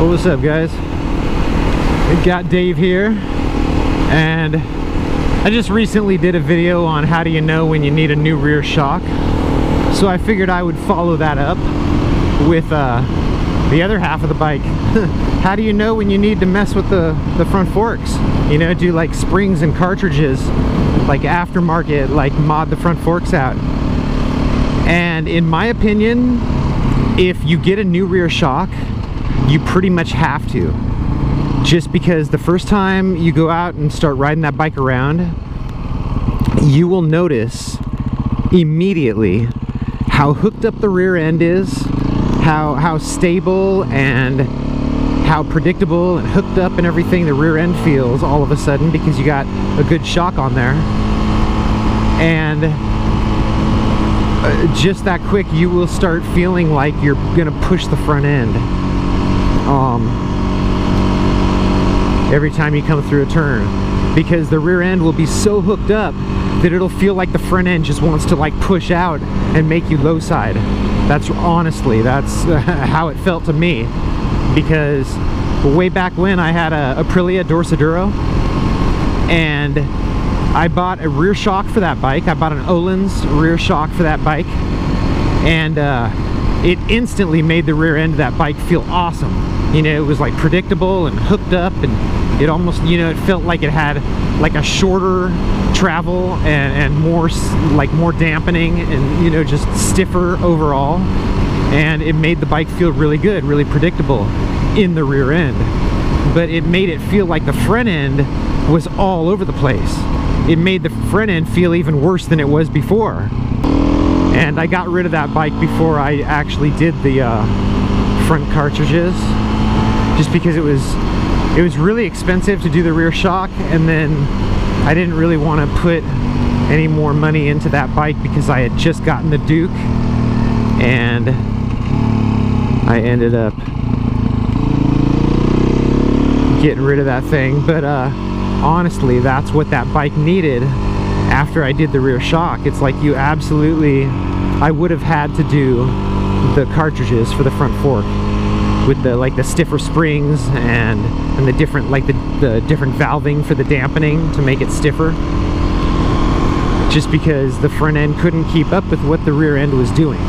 Well, what's up, guys? GotDave here, and I just recently did a video on how do you know when you need a new rear shock, so I figured I would follow that up with the other half of the bike. How do you know when you need to mess with the front forks? You know, do like springs and cartridges, like aftermarket, like mod the front forks out. And in my opinion, if you get a new rear shock, you pretty much have to. Just because the first time you go out and start riding that bike around, you will notice immediately how hooked up the rear end is, how stable and how predictable and hooked up and everything the rear end feels all of a sudden because you got a good shock on there. And just that quick, you will start feeling like you're gonna push the front end every time you come through a turn, because the rear end will be so hooked up that it'll feel like the front end just wants to like push out and make you low side. That's honestly, that's how it felt to me, because way back when I had a Aprilia Dorsoduro and I bought a rear shock for that bike. I bought an Öhlins rear shock for that bike, and it instantly made the rear end of that bike feel awesome. You know, it was like predictable and hooked up, and it almost, you know, it felt like it had like a shorter travel and more like more dampening and, you know, just stiffer overall. And it made the bike feel really good, really predictable in the rear end. But it made it feel like the front end was all over the place. It made the front end feel even worse than it was before. And I got rid of that bike before I actually did the front cartridges, just because it was really expensive to do the rear shock, and then I didn't really want to put any more money into that bike because I had just gotten the Duke, and I ended up getting rid of that thing. But honestly, that's what that bike needed after I did the rear shock. It's like you absolutely, I would have had to do the cartridges for the front fork with the like the stiffer springs and the different, like the different valving for the dampening to make it stiffer, just because the front end couldn't keep up with what the rear end was doing.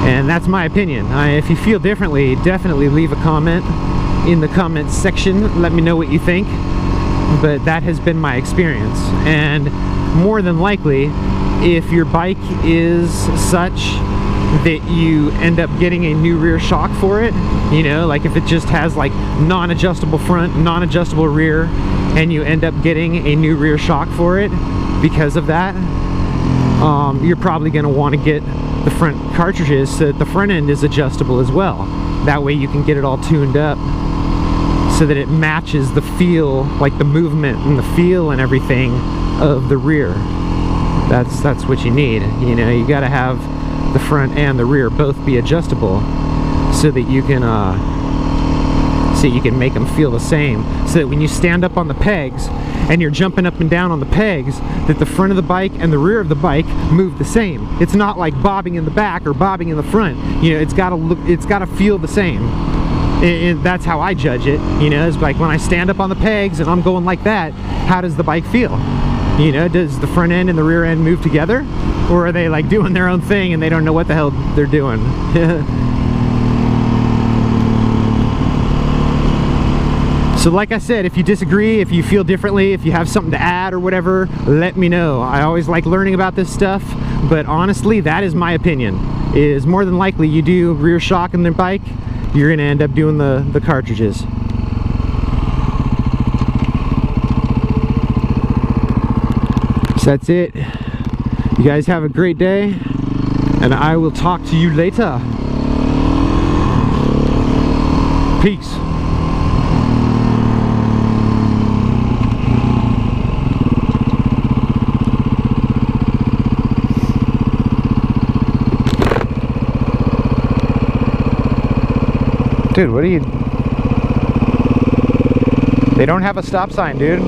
And that's my opinion. If you feel differently, definitely leave a comment in the comments section. Let me know what you think. But that has been my experience. And more than likely, if your bike is such that you end up getting a new rear shock for it, you know, like if it just has like non-adjustable front, non-adjustable rear, and you end up getting a new rear shock for it because of that, you're probably going to want to get the front cartridges so that the front end is adjustable as well. That way you can get it all tuned up so that it matches the feel, like the movement and the feel and everything of the rear. That's what you need. You know, you got to have the front and the rear both be adjustable so that you can make them feel the same, so that when you stand up on the pegs and you're jumping up and down on the pegs, that the front of the bike and the rear of the bike move the same. It's not like bobbing in the back or bobbing in the front. You know, it's got to feel the same. And that's how I judge it. You know, it's like when I stand up on the pegs and I'm going like that, how does the bike feel? You know, does the front end and the rear end move together? Or are they like doing their own thing and they don't know what the hell they're doing? So like I said, if you disagree, if you feel differently, if you have something to add or whatever, let me know. I always like learning about this stuff, but honestly, that is my opinion. Is more than likely you do rear shock in the bike, you're gonna end up doing the cartridges. So that's it. You guys have a great day, and I will talk to you later. Peace. Dude, what are you... They don't have a stop sign, dude.